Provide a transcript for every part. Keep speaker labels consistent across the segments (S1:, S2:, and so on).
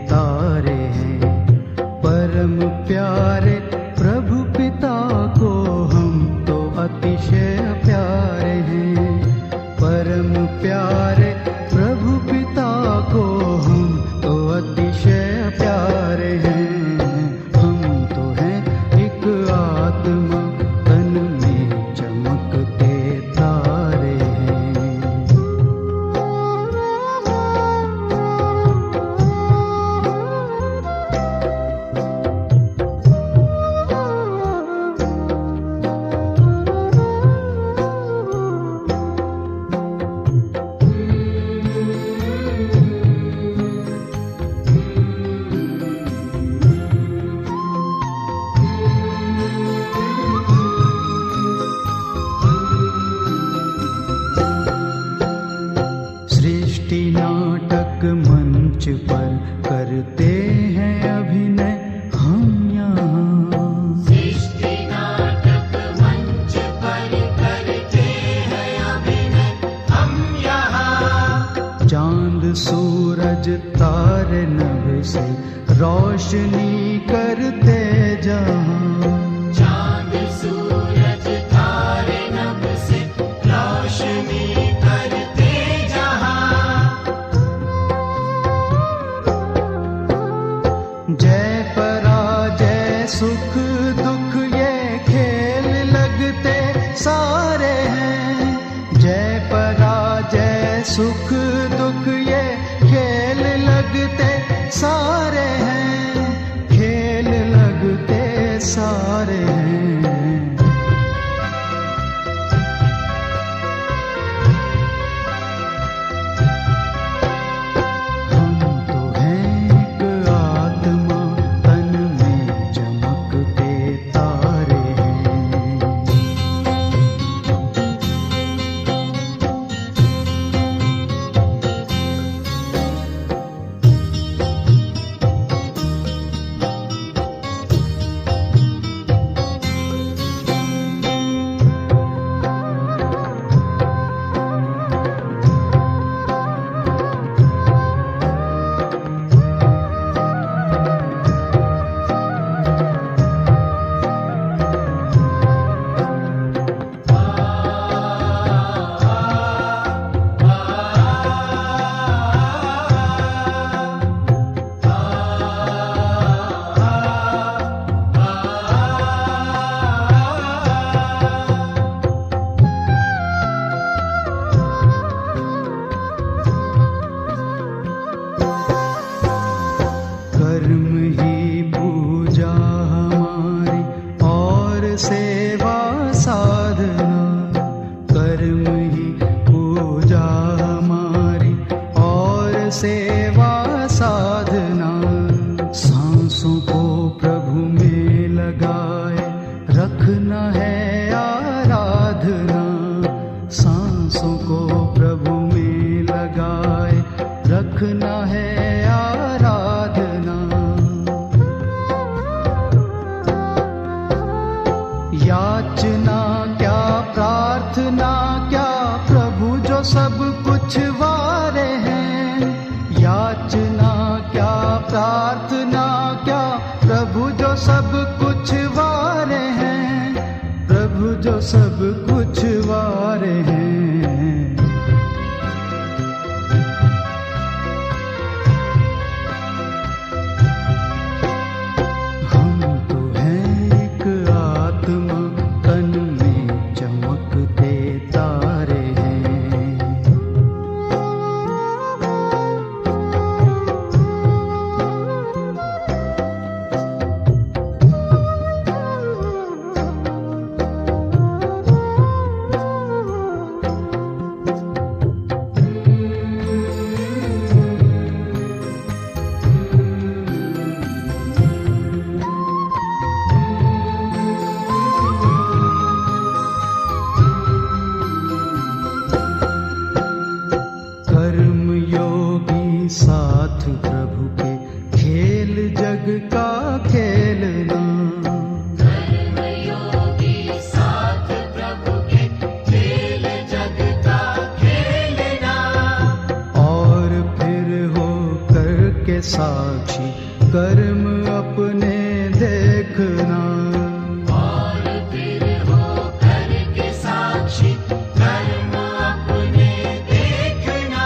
S1: तारे हैं। परम प्यारे प्रभु पिता को हम तो अतिशय प्यारे हैं। परम प्यारे प्रभु पिता को हम तो अतिशय प्यारे हैं। हम तो हैं एक आत्मा तन में चमकते तारे हैं। सृष्टि नाटक मंच पर करते हैं अभिनय हम यहाँ।
S2: सृष्टि नाटक मंच पर करते हैं अभिनय हम यहाँ।
S1: चांद सूरज तारे नभ से रोशनी करते जहाँ।
S2: चांद सूरज तारे नभ से रोशनी करते जहाँ।
S1: जय पराजय सुख दुख ये खेल लगते सारे हैं। जय पराजय सुख दुख ये खेल लगते सारे हैं। खेल लगते सारे हैं। हम तो हैं एक आत्मा तन में चमकते तारे हैं। कर्म ही पूजा हमारी और सेवा साधना। कर्म ही पूजा हमारी और सेवा साधना। सांसों को प्रभु में लगाए रखना है आराधना। सांसों को प्रभु में लगाए रखना है आराधना। याचना क्या प्रार्थना क्या प्रभु जो सब कुछ वारे हैं। याचना क्या प्रार्थना क्या प्रभु जो सब कुछ वारे हैं। प्रभु जो सब कुछ वारे हैं। हम तो हैं एक आत्मा तन में चमकते तारे हैं। साक्षी कर्म अपने देखना।
S2: और फिर हो करके साक्षी कर्म अपने देखना।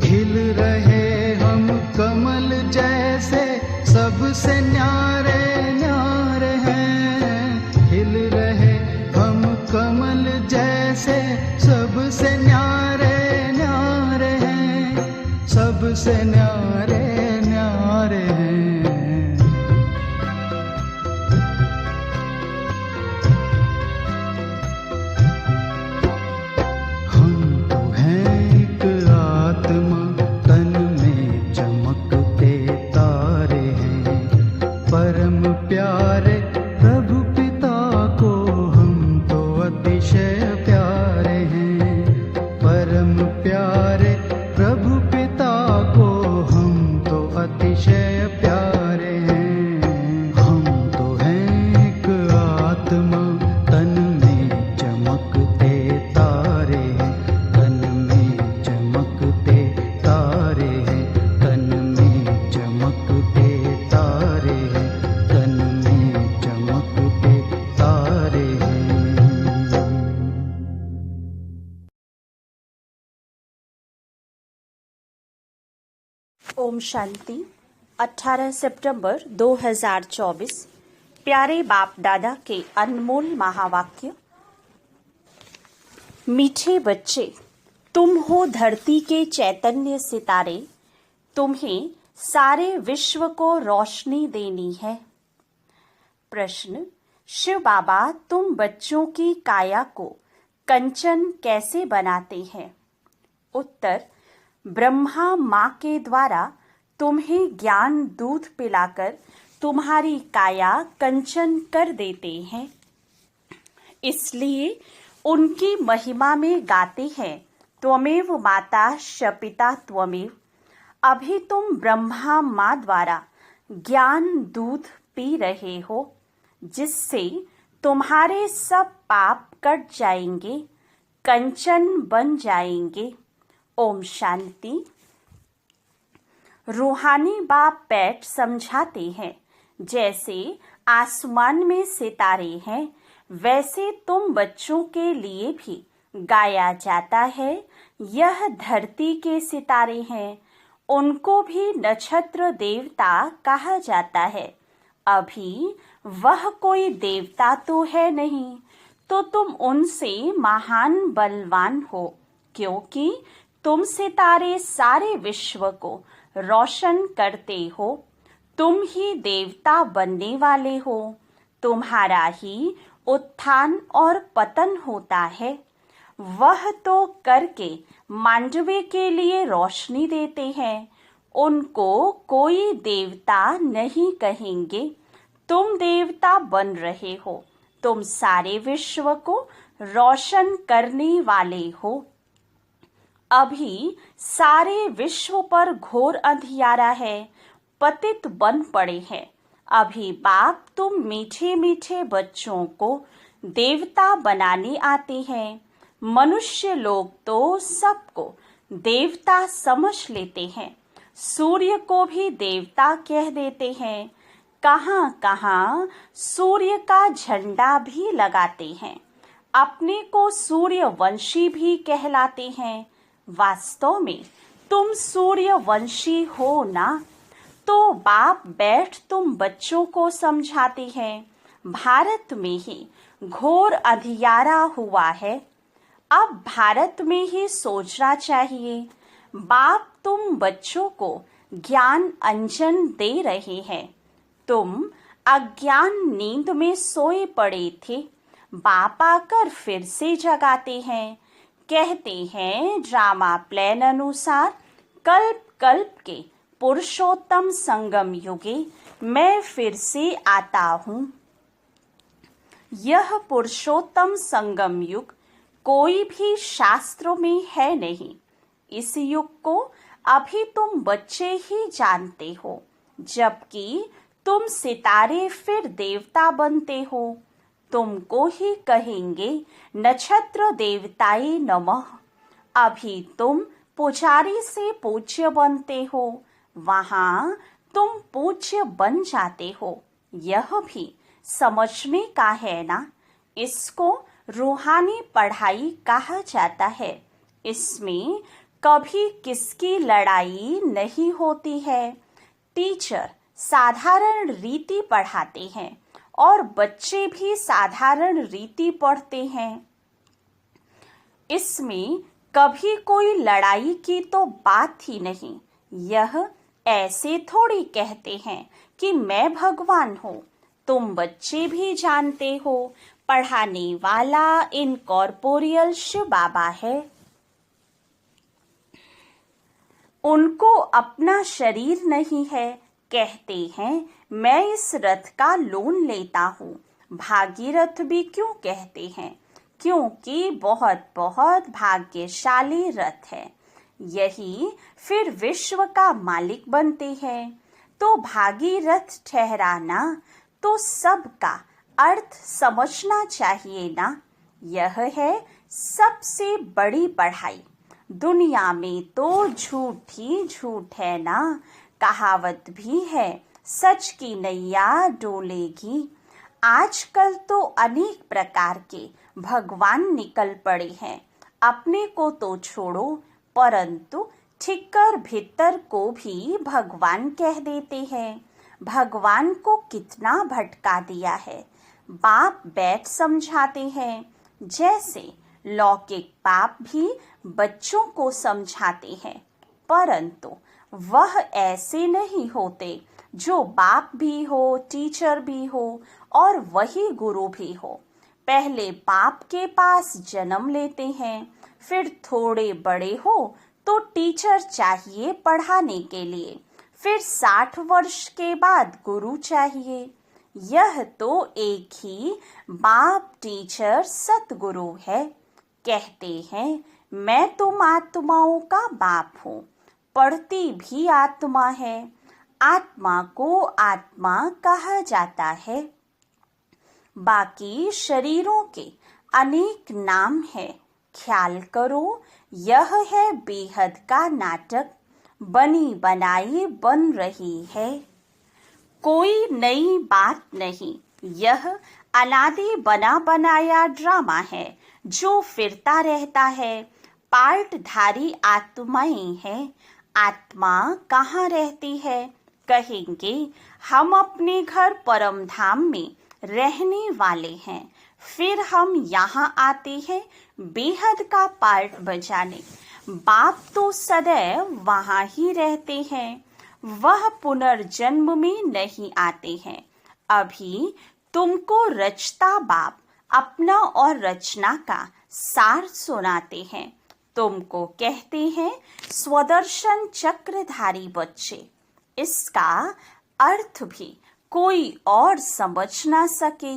S1: खिल रहे हम कमल जैसे सबसे न्यारे न्यारे हैं। खिल रहे हम कमल जैसे सबसे न्यारे न्यारे हैं, सबसे न्यारे न्यारे हैं। हम तो हैं एक आत्मा, तन में चमकते तारे हैं। परम प्यारे प्रभु पिता को हम तो अतिशय प्यारे हैं। परम प्यारे प्रभु पिता को हम तो अतिशय प्यारे हैं। हम तो हैं एक आत्मा, तन में चमकते तारे हैं। तन में चमकते तारे हैं। तन में चमकते तारे हैं। तन में चमकते तारे हैं।
S3: ओम शांति। 18 सितंबर 2024 प्यारे बाप दादा के अनमोल महावाक्य। मीठे बच्चे, तुम हो धरती के चैतन्य सितारे, तुम्हें सारे विश्व को रोशनी देनी है। प्रश्न, शिव बाबा तुम बच्चों की काया को कंचन कैसे बनाते हैं? उत्तर, ब्रह्मा माँ के द्वारा तुम्हें ज्ञान दूध पिलाकर तुम्हारी काया कंचन कर देते हैं। इसलिए उनकी महिमा में गाते हैं, त्वमेव माता शपिता त्वमेव। अभी तुम ब्रह्मा माँ द्वारा ज्ञान दूध पी रहे हो, जिससे तुम्हारे सब पाप कट जाएंगे, कंचन बन जाएंगे। ओम शांति। रूहानी बाप बैठ समझाते हैं, जैसे आसमान में सितारे हैं, वैसे तुम बच्चों के लिए भी गाया जाता है। यह धरती के सितारे हैं, उनको भी नक्षत्र देवता कहा जाता है। अभी वह कोई देवता तो है नहीं, तो तुम उनसे महान बलवान हो, क्योंकि तुम सितारे सारे विश्व को रोशन करते हो। तुम ही देवता बनने वाले हो। तुम्हारा ही उत्थान और पतन होता है। वह तो करके मांडवे के लिए रोशनी देते हैं। उनको कोई देवता नहीं कहेंगे। तुम देवता बन रहे हो। तुम सारे विश्व को रोशन करने वाले हो। अभी सारे विश्व पर घोर अंधियारा है, पतित बन पड़े हैं। अभी बाप तुम मीठे मीठे बच्चों को देवता बनाने आते हैं। मनुष्य लोग तो सबको देवता समझ लेते हैं, सूर्य को भी देवता कह देते हैं। कहाँ कहाँ सूर्य का झंडा भी लगाते हैं। अपने को सूर्यवंशी भी कहलाते हैं। वास्तव में तुम सूर्यवंशी हो ना? तो बाप बैठ तुम बच्चों को समझाते हैं। भारत में ही घोर अंधियारा हुआ है। अब भारत में ही सोचना चाहिए। बाप तुम बच्चों को ज्ञान अंजन दे रहे हैं। तुम अज्ञान नींद में सोए पड़े थे। बाप आकर फिर से जगाते हैं। कहते हैं ड्रामा प्लान अनुसार कल्प कल्प के पुरुषोत्तम संगम युगे मैं फिर से आता हूँ। यह पुरुषोत्तम संगम युग कोई भी शास्त्रों में है नहीं। इस युग को अभी तुम बच्चे ही जानते हो, जबकि तुम सितारे फिर देवता बनते हो। तुमको ही कहेंगे नक्षत्र देवताए नमः। अभी तुम पुजारी से पूज्य बनते हो, वहाँ तुम पूज्य बन जाते हो। यह भी समझने का है ना। इसको रूहानी पढ़ाई कहा जाता है। इसमें कभी किसकी लड़ाई नहीं होती है। टीचर साधारण रीति पढ़ाते हैं और बच्चे भी साधारण रीति पढ़ते हैं। इसमें कभी कोई लड़ाई की तो बात ही नहीं। यह ऐसे थोड़ी कहते हैं कि मैं भगवान हूँ। तुम बच्चे भी जानते हो, पढ़ाने वाला इनकॉर्पोरियल शिव बाबा है। उनको अपना शरीर नहीं है। कहते हैं मैं इस रथ का लोन लेता हूँ। भागीरथ भी क्यों कहते हैं? क्योंकि बहुत बहुत भाग्यशाली रथ है। यही फिर विश्व का मालिक बनते हैं। तो भागीरथ ठहराना तो सबका अर्थ समझना चाहिए ना। यह है सबसे बड़ी पढ़ाई। दुनिया में तो झूठ ही झूठ है ना। कहावत भी है, सच की नैया डोलेगी। आजकल तो अनेक प्रकार के भगवान निकल पड़े हैं। अपने को तो छोड़ो, परंतु ठिक्कर भीतर को भी भगवान कह देते हैं। भगवान को कितना भटका दिया है। बाप बैठ समझाते हैं, जैसे लौकिक बाप भी बच्चों को समझाते हैं, परंतु वह ऐसे नहीं होते जो बाप भी हो, टीचर भी हो और वही गुरु भी हो। पहले बाप के पास जन्म लेते हैं, फिर थोड़े बड़े हो तो टीचर चाहिए पढ़ाने के लिए, फिर 60 वर्ष के बाद गुरु चाहिए। यह तो एक ही बाप टीचर सतगुरु है। कहते हैं मैं तुम आत्माओं का बाप हूँ। पढ़ती भी आत्मा है। आत्मा को आत्मा कहा जाता है। बाकी शरीरों के अनेक नाम है। ख्याल करो, यह है बेहद का नाटक। बनी बनाई बन रही है। कोई नई बात नहीं। यह अनादि बना बनाया ड्रामा है जो फिरता रहता है। पार्टधारी आत्माएं हैं। आत्मा कहाँ रहती है? कहेंगे हम अपने घर परम धाम में रहने वाले हैं। फिर हम यहाँ आते हैं बेहद का पार्ट बजाने। बाप तो सदैव वहाँ ही रहते हैं। वह पुनर्जन्म में नहीं आते हैं। अभी तुमको रचता बाप अपना और रचना का सार सुनाते हैं। तुमको कहते हैं स्वदर्शन चक्रधारी बच्चे। इसका अर्थ भी कोई और समझ ना सके,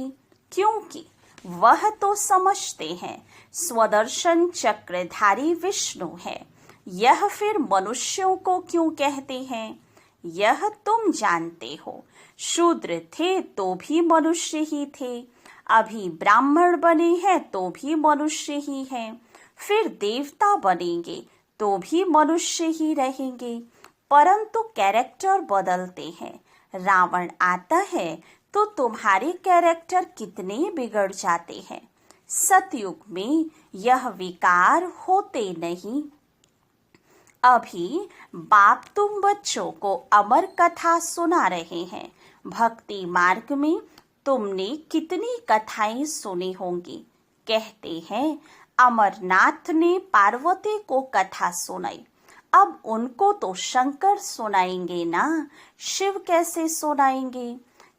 S3: क्योंकि वह तो समझते हैं स्वदर्शन चक्रधारी विष्णु है। यह फिर मनुष्यों को क्यों कहते हैं? यह तुम जानते हो। शूद्र थे तो भी मनुष्य ही थे। अभी ब्राह्मण बने हैं तो भी मनुष्य ही हैं। फिर देवता बनेंगे तो भी मनुष्य ही रहेंगे, परंतु कैरेक्टर बदलते हैं। रावण आता है तो तुम्हारे कैरेक्टर कितने बिगड़ जाते हैं। सतयुग में यह विकार होते नहीं। अभी बाप तुम बच्चों को अमर कथा सुना रहे हैं। भक्ति मार्ग में तुमने कितनी कथाएं सुनी होंगी। कहते हैं अमरनाथ ने पार्वती को कथा सुनाई। अब उनको तो शंकर सुनाएंगे ना, शिव कैसे सुनाएंगे?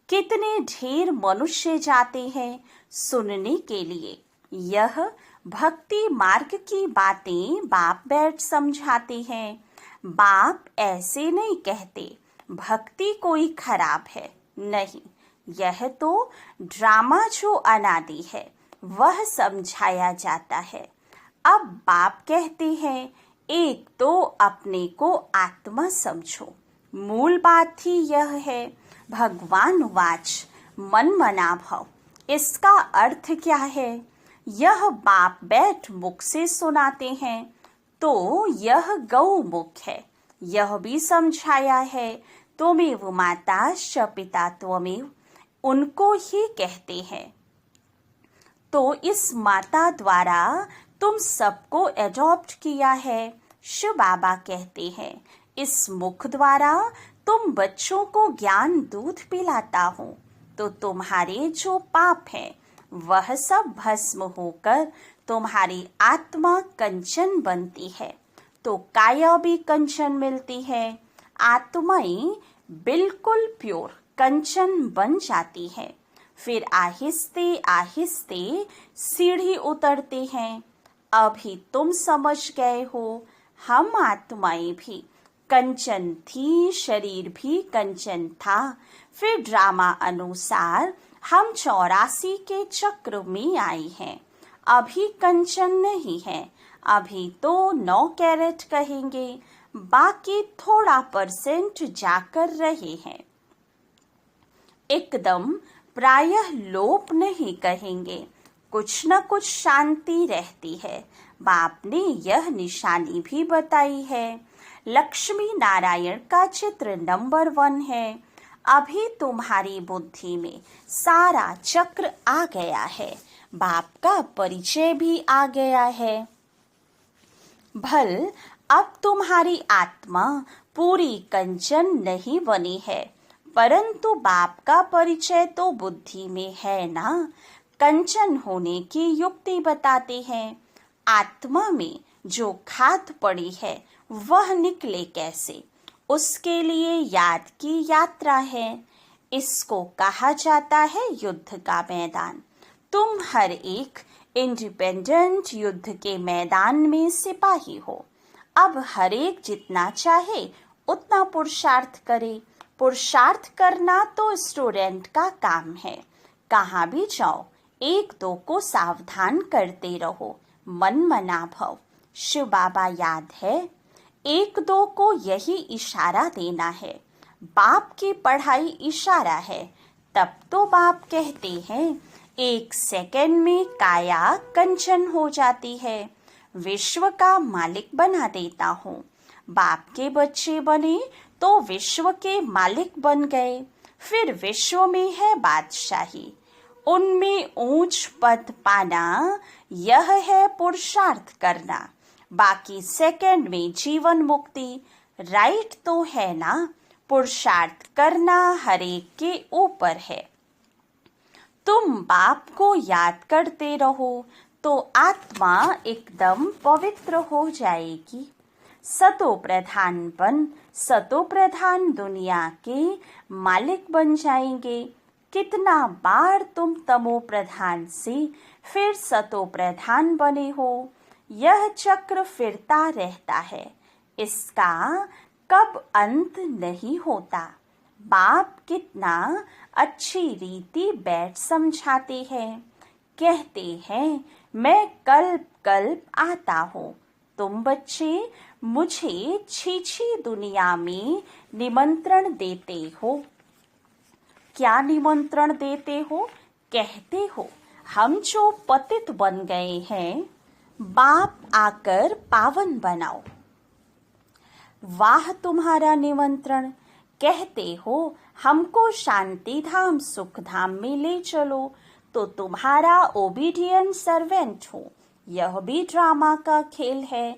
S3: कितने ढेर मनुष्य जाते हैं सुनने के लिए। यह भक्ति मार्ग की बातें बाप बैठ समझाते हैं। बाप ऐसे नहीं कहते भक्ति कोई खराब है, नहीं। यह तो ड्रामा जो अनादि है वह समझाया जाता है। अब बाप कहते हैं एक तो अपने को आत्मा समझो। मूल बात ही यह है। भगवान वाच मन मना भव। इसका अर्थ क्या है? यह बाप बैठ मुख से सुनाते हैं। तो यह गौमुख है। यह भी समझाया है। त्वमेव माताश्च पिता त्वमेव, उनको ही कहते हैं। तो इस माता द्वारा तुम सबको एडॉप्ट किया है। शिव बाबा कहते हैं इस मुख द्वारा तुम बच्चों को ज्ञान दूध पिलाता हो, तो तुम्हारे जो पाप हैं वह सब भस्म होकर तुम्हारी आत्मा कंचन बनती है। तो काया भी कंचन मिलती है। आत्माएं बिल्कुल प्योर कंचन बन जाती है। फिर आहिस्ते आहिस्ते सीढ़ी उतरते हैं। अभी तुम समझ गए हो, हम आत्माएं भी कंचन थी, शरीर भी कंचन था। फिर ड्रामा अनुसार हम 84 के चक्र में आए हैं। अभी कंचन नहीं है, अभी तो 9 कैरेट कहेंगे, बाकी थोड़ा % जाकर रहे हैं। एकदम प्रायः लोप नहीं कहेंगे, कुछ न कुछ शांति रहती है। बाप ने यह निशानी भी बताई है। लक्ष्मी नारायण का चित्र नंबर 1 है। अभी तुम्हारी बुद्धि में सारा चक्र आ गया है, बाप का परिचय भी आ गया है। भल अब तुम्हारी आत्मा पूरी कंचन नहीं बनी है, परंतु बाप का परिचय तो बुद्धि में है ना। कंचन होने की युक्ति बताते हैं। आत्मा में जो खाद पड़ी है वह निकले कैसे, उसके लिए याद की यात्रा है। इसको कहा जाता है युद्ध का मैदान। तुम हर एक इंडिपेंडेंट युद्ध के मैदान में सिपाही हो। अब हर एक जितना चाहे उतना पुरुषार्थ करे। पुरुषार्थ करना तो स्टूडेंट का काम है। कहाँ भी जाओ 1-2 को सावधान करते रहो, मन मना भव। शिव बाबा याद है, 1-2 को यही इशारा देना है। बाप की पढ़ाई इशारा है। तब तो बाप कहते हैं 1 सेकंड में काया कंचन हो जाती है। विश्व का मालिक बना देता हूँ। बाप के बच्चे बने तो विश्व के मालिक बन गए। फिर विश्व में है बादशाही, उनमें ऊंच पद पाना, यह है पुरुषार्थ करना। बाकी सेकंड में जीवन मुक्ति। राइट तो है ना। पुरुषार्थ करना हर एक के ऊपर है। तुम बाप को याद करते रहो तो आत्मा एकदम पवित्र हो जाएगी। सतो प्रधान बन सतो प्रधान दुनिया के मालिक बन जाएंगे। कितना बार तुम तमो प्रधान से फिर सतो प्रधान बने हो। यह चक्र फिरता रहता है, इसका कब अंत नहीं होता। बाप कितना अच्छी रीति बैठ समझाते हैं। कहते हैं मैं कल्प कल्प आता हूँ। तुम बच्चे मुझे छी दुनिया में निमंत्रण देते हो। क्या निमंत्रण देते हो? कहते हो हम जो पतित बन गए हैं, बाप आकर पावन बनाओ। वाह तुम्हारा निमंत्रण। कहते हो हमको शांति धाम सुख धाम में ले चलो, तो तुम्हारा ओबीडियंट सर्वेंट हो। यह भी ड्रामा का खेल है,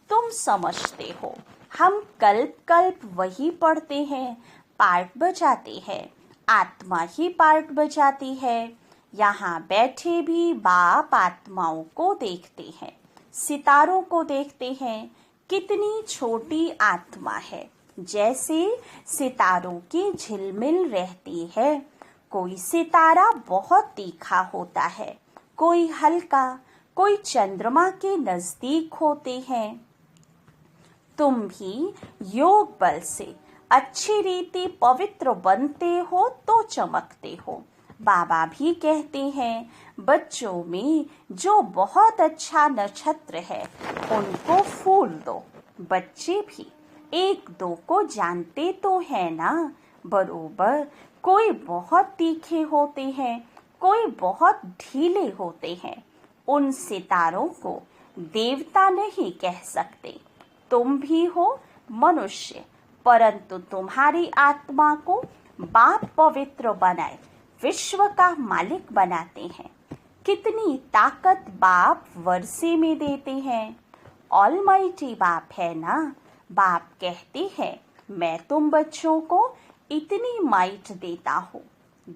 S3: तुम समझते हो। हम कल्प कल्प वही पढ़ते हैं, पार्ट बजाते हैं, आत्मा ही पार्ट बजाती है। यहाँ बैठे भी बाप आत्माओं को देखते हैं, सितारों को देखते हैं। कितनी छोटी आत्मा है, जैसे सितारों की झिलमिल रहती है। कोई सितारा बहुत तीखा होता है, कोई हल्का, कोई चंद्रमा के नजदीक होते हैं। तुम भी योग बल से अच्छी रीति पवित्र बनते हो तो चमकते हो। बाबा भी कहते हैं बच्चों में जो बहुत अच्छा नक्षत्र है उनको फूल दो। बच्चे भी 1-2 को जानते तो है ना बरोबर। कोई बहुत तीखे होते हैं, कोई बहुत ढीले होते हैं। उन सितारों को देवता नहीं कह सकते। तुम भी हो मनुष्य, परंतु तुम्हारी आत्मा को बाप पवित्र बनाए विश्व का मालिक बनाते हैं। कितनी ताकत बाप वर्षे में देते हैं। ऑलमाइटी बाप है ना। बाप कहते हैं मैं तुम बच्चों को इतनी माइट देता हूँ।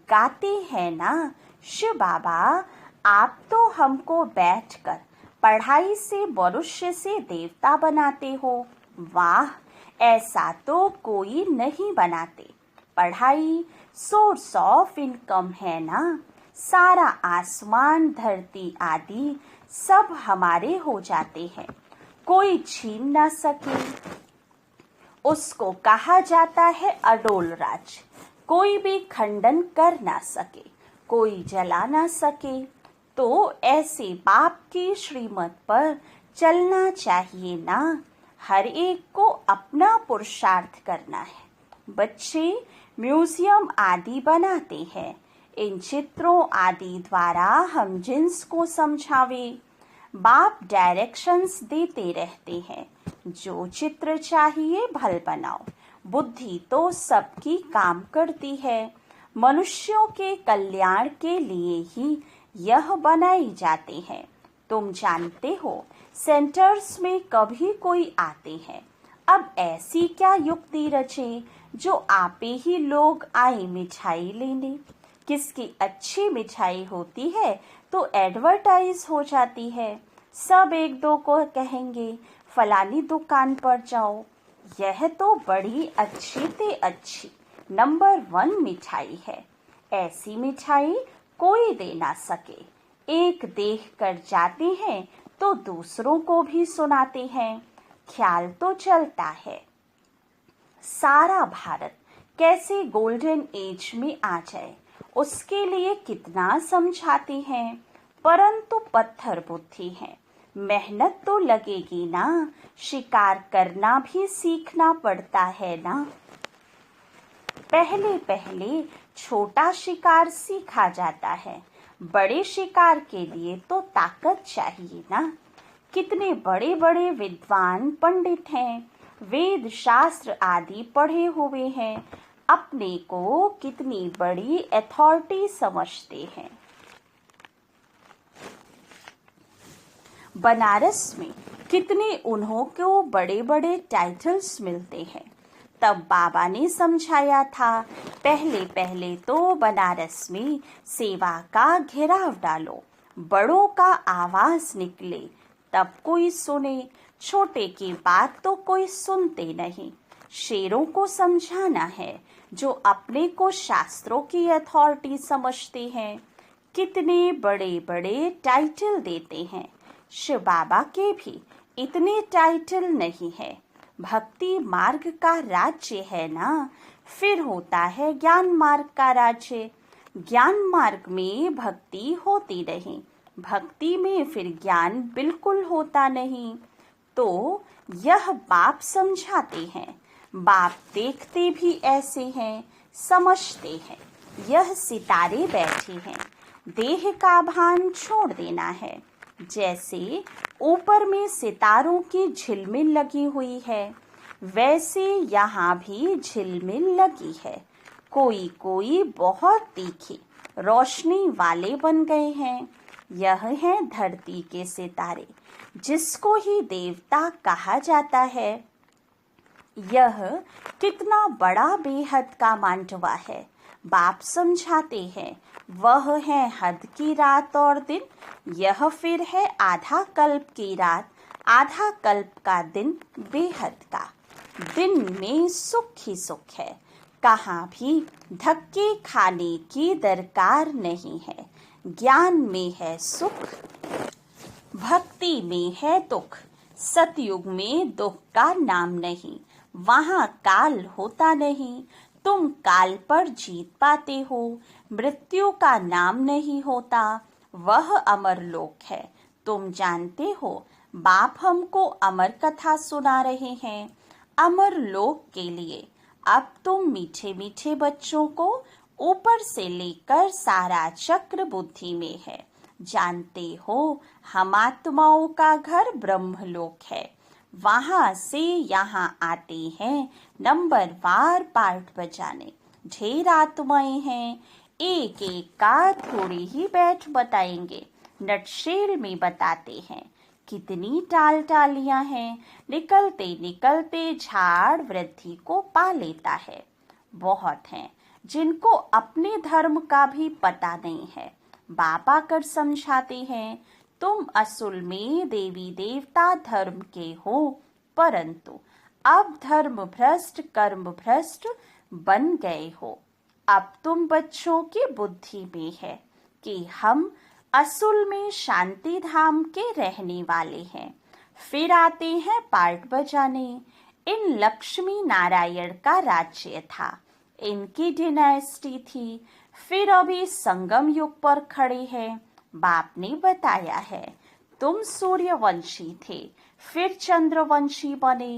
S3: गाते हैं ना शिव बाबा, आप तो हमको बैठकर पढ़ाई से मनुष्य से देवता बनाते हो। वाह, ऐसा तो कोई नहीं बनाते। पढ़ाई सोर्स ऑफ इनकम है ना। सारा आसमान धरती आदि सब हमारे हो जाते हैं, कोई छीन ना सके। उसको कहा जाता है अडोल राज। कोई भी खंडन कर ना सके, कोई जला ना सके। तो ऐसे बाप की श्रीमत पर चलना चाहिए ना। हर एक को अपना पुरुषार्थ करना है। बच्चे म्यूजियम आदि बनाते हैं। इन चित्रों आदि द्वारा हम जिन्स को समझावे। बाप डायरेक्शंस देते रहते हैं, जो चित्र चाहिए भल बनाओ। बुद्धि तो सबकी काम करती है। मनुष्यों के कल्याण के लिए ही यह बनाई जाते हैं। तुम जानते हो सेंटर्स में कभी कोई आते हैं। अब ऐसी क्या युक्ति रचे जो आपे ही लोग आए मिठाई लेने। किसकी अच्छी मिठाई होती है तो एडवर्टाइज हो जाती है। सब एक दो को कहेंगे फलानी दुकान पर जाओ। यह तो बड़ी अच्छी ते अच्छी नंबर 1 मिठाई है। ऐसी मिठाई कोई दे ना सके। एक देख कर जाते हैं तो दूसरों को भी सुनाते हैं। ख्याल तो चलता है सारा भारत कैसे गोल्डन एज में आ जाए, उसके लिए कितना समझाते हैं। परंतु पत्थर बुद्धि है। मेहनत तो लगेगी ना। शिकार करना भी सीखना पड़ता है ना। पहले पहले छोटा शिकार सीखा जाता है। बड़े शिकार के लिए तो ताकत चाहिए ना। कितने बड़े बड़े विद्वान पंडित हैं, वेद शास्त्र आदि पढ़े हुए हैं, अपने को कितनी बड़ी अथॉरिटी समझते हैं। बनारस में कितने उन्हों को बड़े बड़े टाइटल्स मिलते हैं। तब बाबा ने समझाया था, पहले पहले तो बनारस में सेवा का घेराव डालो, बड़ों का आवाज निकले तब कोई सुने। छोटे की बात तो कोई सुनते नहीं। शेरों को समझाना है जो अपने को शास्त्रों की अथॉरिटी समझते हैं। कितने बड़े बड़े टाइटल देते हैं। शिव बाबा के भी इतने टाइटल नहीं है। भक्ति मार्ग का राज्य है ना। फिर होता है ज्ञान मार्ग का राज्य। ज्ञान मार्ग में भक्ति होती नहीं, भक्ति में फिर ज्ञान बिल्कुल होता नहीं। तो यह बाप समझाते हैं। बाप देखते भी ऐसे हैं, समझते हैं। यह सितारे बैठे हैं। देह का भान छोड़ देना है। जैसे ऊपर में सितारों की झिलमिल लगी हुई है, वैसे यहाँ भी झिलमिल लगी है। कोई कोई बहुत तीखी रोशनी वाले बन गए हैं। यह है धरती के सितारे, जिसको ही देवता कहा जाता है। यह कितना बड़ा बेहद का मांडवा है। बाप समझाते हैं, वह है हद की रात और दिन, यह फिर है आधा कल्प की रात, आधा कल्प का दिन बेहद का। दिन में सुख ही सुख है, कहाँ भी धक्के खाने की दरकार नहीं है। ज्ञान में है सुख, भक्ति में है दुख। सतयुग में दुख का नाम नहीं, वहाँ काल होता नहीं। तुम काल पर जीत पाते हो। मृत्यु का नाम नहीं होता, वह अमर लोक है। तुम जानते हो बाप हमको अमर कथा सुना रहे हैं, अमर लोक के लिए। अब तुम मीठे मीठे बच्चों को ऊपर से लेकर सारा चक्र बुद्धि में है। जानते हो हम आत्माओं का घर ब्रह्मलोक है। वहां से यहाँ आते हैं नंबरवार पार्ट बजाने। ढेर आत्माएं हैं, एक एक का थोड़े ही बैठ बताएंगे। नटशेल में बताते हैं कितनी टाल टालियां हैं, निकलते निकलते झाड़ वृद्धि को पा लेता है। बहुत हैं जिनको अपने धर्म का भी पता नहीं है। बाबा कर समझाते हैं तुम असल में देवी देवता धर्म के हो, परंतु अब धर्म भ्रष्ट कर्म भ्रष्ट बन गए हो। अब तुम बच्चों की बुद्धि में है कि हम असल में शांति धाम के रहने वाले हैं। फिर आते हैं पार्ट बजाने। इन लक्ष्मी नारायण का राज्य था, इनकी डिनास्टी थी। फिर अभी संगम युग पर खड़े हैं। बाप ने बताया है तुम सूर्यवंशी थे, फिर चंद्रवंशी बने।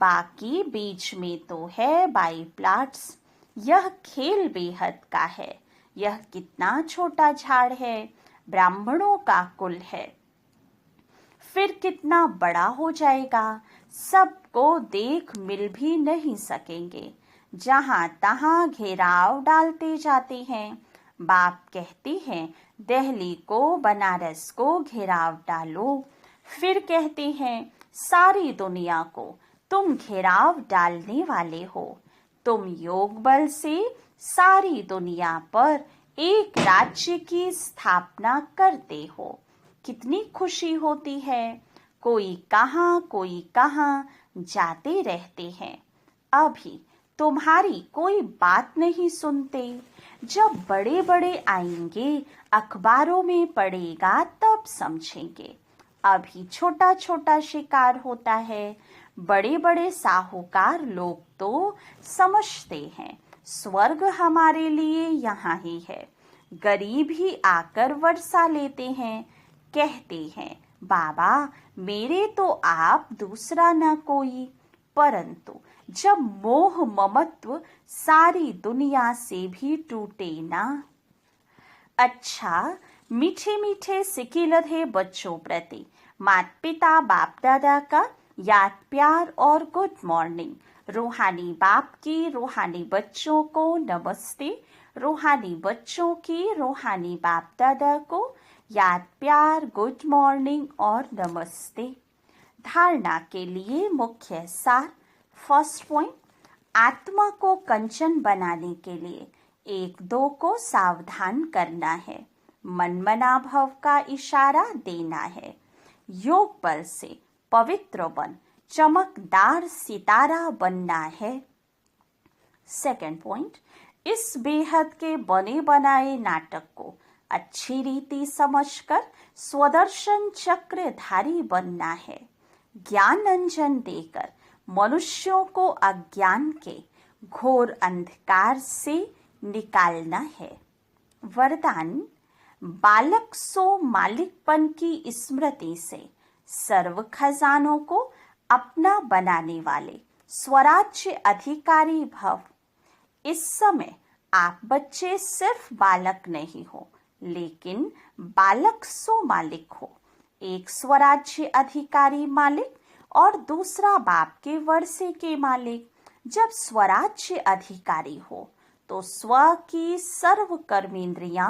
S3: बाकी बीच में तो है बाई प्लाट्स। यह खेल बेहद का है। यह कितना छोटा झाड़ है, ब्राह्मणों का कुल है। फिर कितना बड़ा हो जाएगा, सबको देख मिल भी नहीं सकेंगे। जहां तहां घेराव डालते जाते हैं। बाप कहते हैं दिल्ली को बनारस को घेराव डालो। फिर कहते हैं सारी दुनिया को तुम घेराव डालने वाले हो। तुम योग बल से सारी दुनिया पर एक राज्य की स्थापना करते हो। कितनी खुशी होती है। कोई कहाँ जाते रहते हैं। अभी तुम्हारी कोई बात नहीं सुनते। जब बड़े बड़े आएंगे, अखबारों में पड़ेगा, तब समझेंगे। अभी छोटा छोटा शिकार होता है। बड़े बड़े साहूकार लोग तो समझते हैं स्वर्ग हमारे लिए यहाँ ही है। गरीब ही आकर वर्षा लेते हैं, कहते हैं बाबा मेरे तो आप दूसरा न कोई। परंतु जब मोह ममत्व सारी दुनिया से भी टूटे ना। अच्छा, मीठे मीठे सिकी लधे बच्चों प्रति माता पिता बाप दादा का याद प्यार और गुड मॉर्निंग। रूहानी बाप की रूहानी बच्चों को नमस्ते। रूहानी बच्चों की रूहानी बाप दादा को याद प्यार गुड मॉर्निंग और नमस्ते। धारणा के लिए मुख्य सार। फर्स्ट पॉइंट, आत्मा को कंचन बनाने के लिए एक दो को सावधान करना है। मनमना भव का इशारा देना है। योग बल से पवित्र बन चमकदार सितारा बनना है। सेकंड पॉइंट, इस बेहद के बने बनाए नाटक को अच्छी रीति समझकर स्वदर्शन चक्रधारी बनना है। ज्ञान अंजन देकर मनुष्यों को अज्ञान के घोर अंधकार से निकालना है। वरदान, बालक सो मालिकपन की स्मृति से सर्व खजानों को अपना बनाने वाले स्वराज्य अधिकारी भव। इस समय आप बच्चे सिर्फ बालक नहीं हो, लेकिन बालक सो मालिक हो। एक स्वराज्य अधिकारी मालिक और दूसरा बाप के वर्षे के मालिक। जब स्वराज्य अधिकारी हो तो स्व की सर्व कर्मेंद्रियां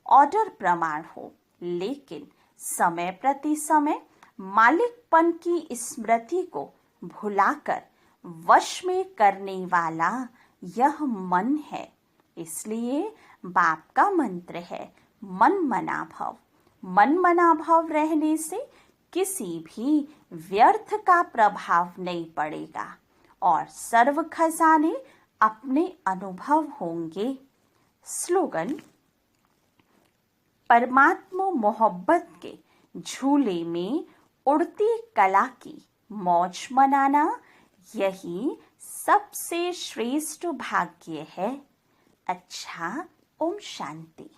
S3: ऑर्डर प्रमाण हो, लेकिन समय प्रति समय मालिकपन की स्मृति को भुलाकर वश में करने वाला यह मन है। इसलिए बाप का मंत्र है मन मना भव। मन मना भव रहने से किसी भी व्यर्थ का प्रभाव नहीं पड़ेगा और सर्व खजाने अपने अनुभव होंगे। स्लोगन, परमात्मा मोहब्बत के झूले में उड़ती कला की मौज मनाना यही सबसे श्रेष्ठ भाग्य है। अच्छा, ओम शांति।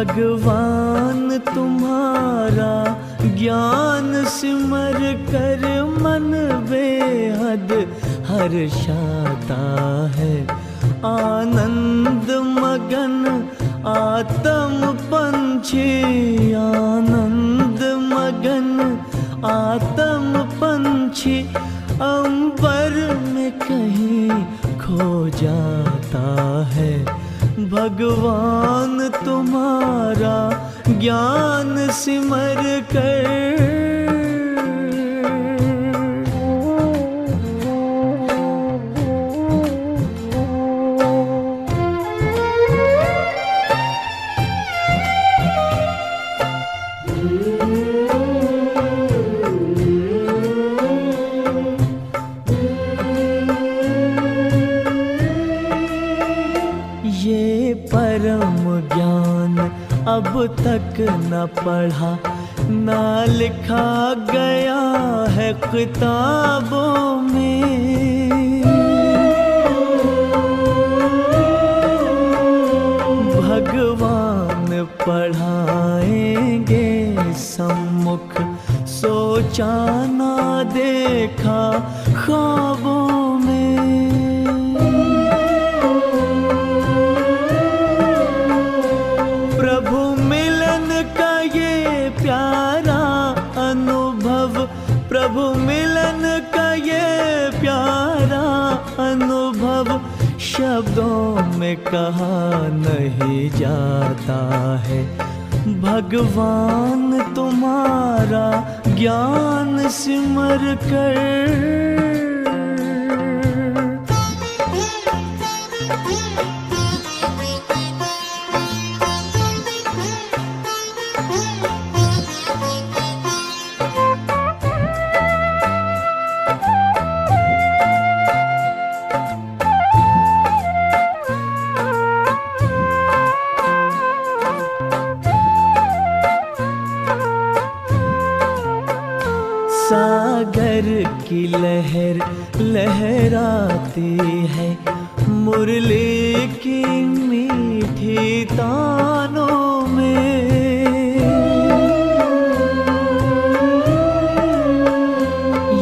S1: भगवान तुम्हारा ज्ञान सिमर कर मन बेहद हर्षाता है। आनंद मगन आत्म पंछी, आनंद मगन आत्म पंछी अंबर में कहीं खो जाता है। भगवान तुम्हारा ज्ञान सिमर कर परम ज्ञान अब तक न पढ़ा न लिखा गया है किताबों में। भगवान पढ़ाएंगे सम्मुख, सोचा ना देखा ख्वाबों में। प्रभु मिलन का ये प्यारा अनुभव शब्दों में कहा नहीं जाता है। भगवान तुम्हारा ज्ञान सिमर कर सागर की लहर लहराती है, मुरली की मीठी तानों में।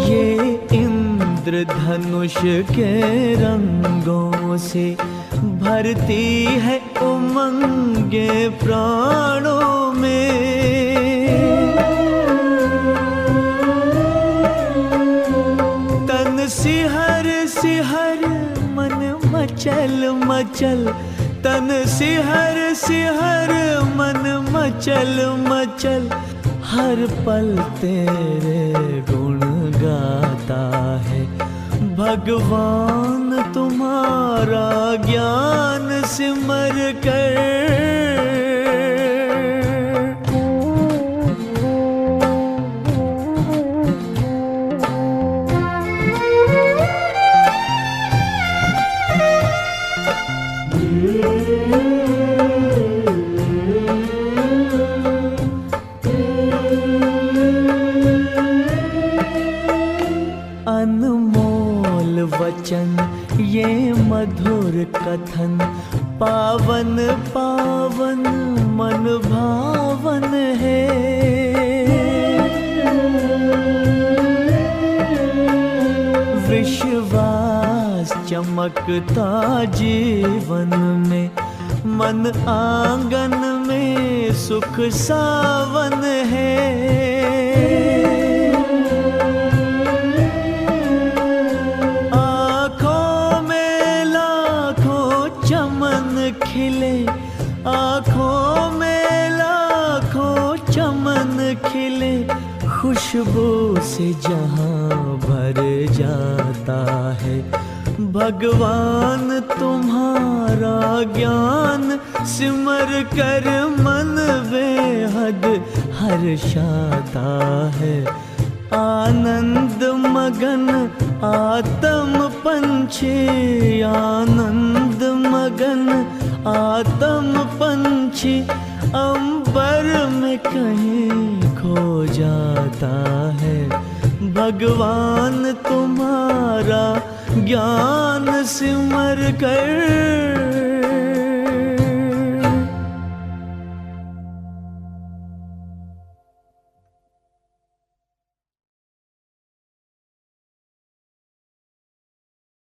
S1: ये इंद्रधनुष के रंगों से भरती है उमंगे प्राणों में। सिहर सिहर मन मचल मचल, तन सिहर सिहर मन मचल मचल, हर पल तेरे गुण गाता है। भगवान तुम्हारा ज्ञान सिमर कर अनमोल वचन ये मधुर कथन, पावन पावन मन भावन है। विश्वास चमकता जीवन में, मन आंगन में सुख सावन है। खिले आँखों में लाखों चमन खिले, खुशबू से जहां भर जाता है। भगवान तुम्हारा ज्ञान सिमर कर मन बेहद हर्षाता है। आनंद मगन आत्म पंछी, आनंद मगन आत्म पंछी अंबर में कहीं खो जाता है। भगवान तुम्हारा ज्ञान सिमर कर